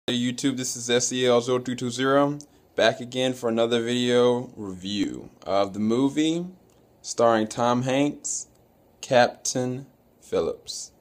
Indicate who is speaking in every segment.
Speaker 1: Hey YouTube, this is SEL0320 back again for another video review of the movie starring Tom Hanks, Captain Phillips.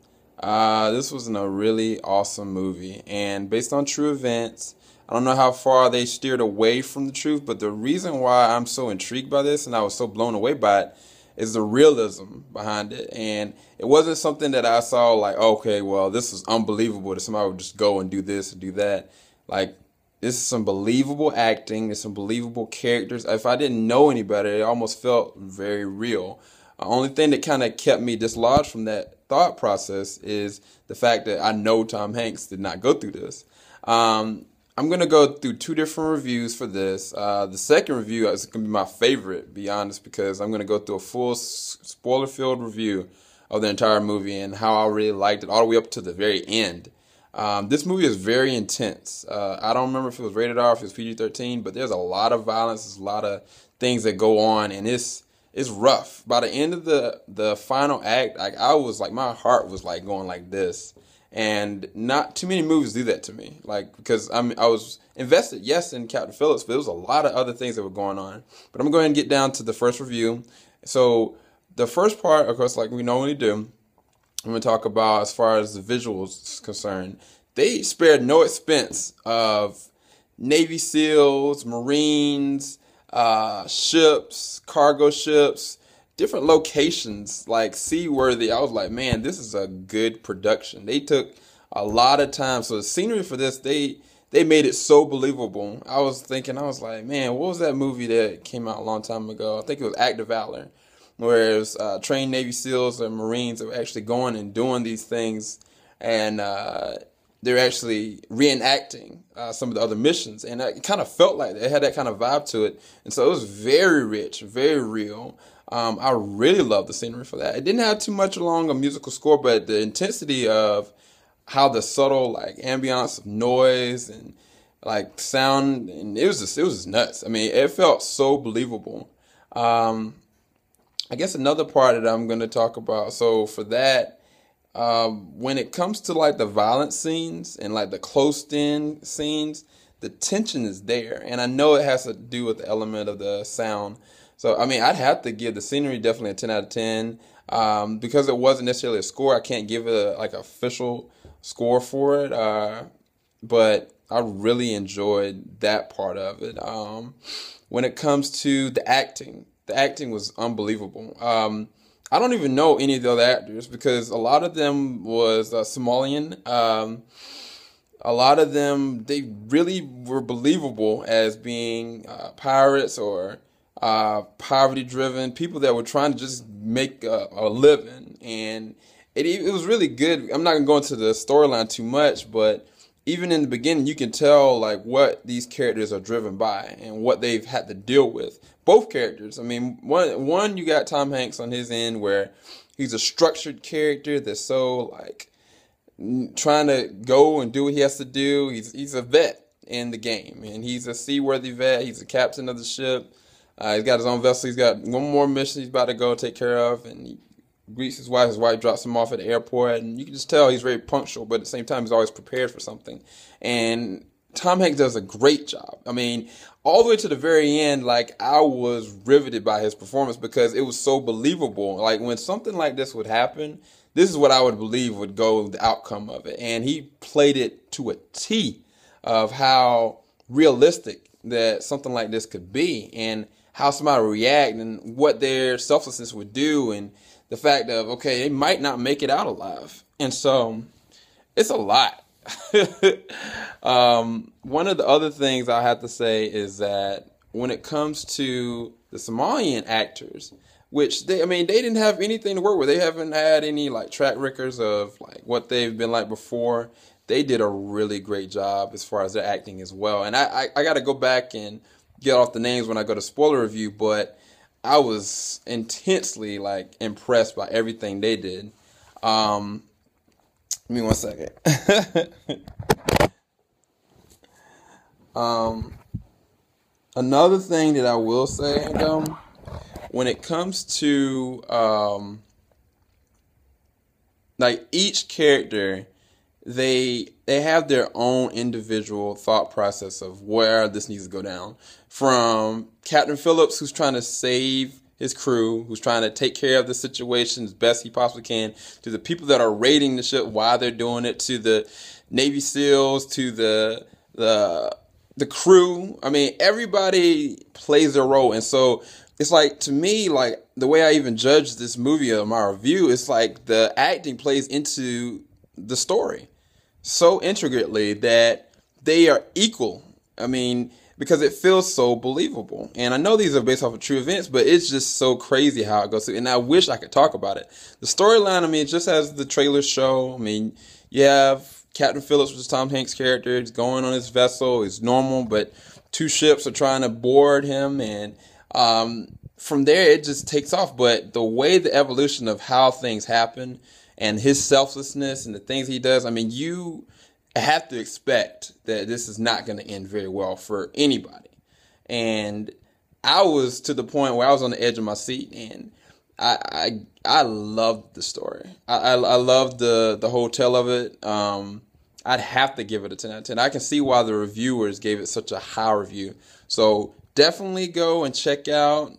Speaker 1: This was a really awesome movie, and based on true events. I don't know how far they steered away from the truth, but the reason why I'm so intrigued by this and I was so blown away by it is the realism behind it. And it wasn't something that I saw like, okay, well, this is unbelievable that somebody would just go and do this and do that. Like, this is some believable acting, there's some believable characters. If I didn't know any better, it almost felt very real. The only thing that kind of kept me dislodged from that thought process is the fact that I know Tom Hanks did not go through this. I'm going to go through two different reviews for this. The second review is going to be my favorite, to be honest, because I'm going to go through a full spoiler-filled review of the entire movie and how I really liked it all the way up to the very end. This movie is very intense. I don't remember if it was rated R, if it was PG-13, but there's a lot of violence, there's a lot of things that go on, and it's rough. By the end of the final act, I was like, my heart was like going like this. And not too many movies do that to me, like, because I was invested, yes, in Captain Phillips, but there was a lot of other things that were going on. But I'm going to go ahead and get down to the first review. So the first part, of course, like we normally do, I'm going to talk about as far as the visuals is concerned. They spared no expense of Navy SEALs, Marines, ships, cargo ships, different locations, like seaworthy. I was like, man, this is a good production. They took a lot of time. So the scenery for this, they made it so believable. I was like, man, what was that movie that came out a long time ago? I think it was Act of Valor, where it was trained Navy SEALs and Marines that were actually going and doing these things, and they're actually reenacting some of the other missions. And it kind of felt like it had that kind of vibe to it. And so it was very rich, very real. I really love the scenery for that. It didn't have too much along a musical score, but the intensity of how the subtle like ambiance of noise and like sound, and it was just nuts. I mean, it felt so believable. I guess another part that I'm going to talk about. So for that, when it comes to like the violent scenes and like the closed-in scenes, the tension is there, and I know it has to do with the element of the sound. So, I mean, I'd have to give the scenery definitely a 10 out of 10. Because it wasn't necessarily a score, I can't give it a like official score for it. But I really enjoyed that part of it. When it comes to the acting was unbelievable. I don't even know any of the other actors because a lot of them was Somalian. A lot of them, they really were believable as being pirates or poverty-driven people that were trying to just make a living, and it was really good. I'm not gonna go into the storyline too much, but even in the beginning, you can tell like what these characters are driven by and what they've had to deal with. Both characters. I mean, one you got Tom Hanks on his end, where he's a structured character that's so like trying to go and do what he has to do. He's a vet in the game, and he's a seaworthy vet. He's the captain of the ship. He's got his own vessel. He's got one more mission he's about to go take care of, and he greets his wife. His wife drops him off at the airport, and you can just tell he's very punctual, but at the same time, he's always prepared for something. And Tom Hanks does a great job. I mean, all the way to the very end, like, I was riveted by his performance because it was so believable. Like, when something like this would happen, this is what I would believe would go the outcome of it. And he played it to a T of how realistic that something like this could be, and how somebody would react and what their selflessness would do, and the fact of, okay, they might not make it out alive. And so it's a lot. One of the other things I have to say is that when it comes to the Somalian actors, which they didn't have anything to work with. They haven't had any like track records of like what they've been like before. They did a really great job as far as their acting as well. And I got to go back and get off the names when I go to spoiler review, but I was intensely like impressed by everything they did. Give me 1 second. Another thing that I will say, when it comes to like each character they have their own individual thought process of where this needs to go down. From Captain Phillips, who's trying to save his crew, who's trying to take care of the situation as best he possibly can, to the people that are raiding the ship while they're doing it, to the Navy SEALs, to the crew. I mean, everybody plays their role. And so it's like, to me, like the way I even judge this movie or my review, it's like the acting plays into the story so intricately that they are equal. I mean, because it feels so believable. And I know these are based off of true events, but it's just so crazy how it goes through. And I wish I could talk about it. The storyline, I mean, just as the trailers show, I mean, you have Captain Phillips, which is Tom Hanks' character. He's going on his vessel. It's normal, but two ships are trying to board him. And from there, it just takes off. But the way the evolution of how things happen and his selflessness and the things he does, I mean, you have to expect that this is not going to end very well for anybody. And I was to the point where I was on the edge of my seat, and I loved the story. I loved the whole tale of it. I'd have to give it a 10 out of 10. I can see why the reviewers gave it such a high review. So definitely go and check out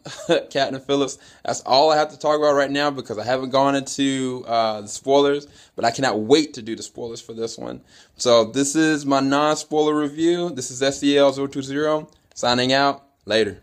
Speaker 1: Captain Phillips. That's all I have to talk about right now because I haven't gone into the spoilers, but I cannot wait to do the spoilers for this one. So this is my non-spoiler review. This is SEL020 signing out. Later.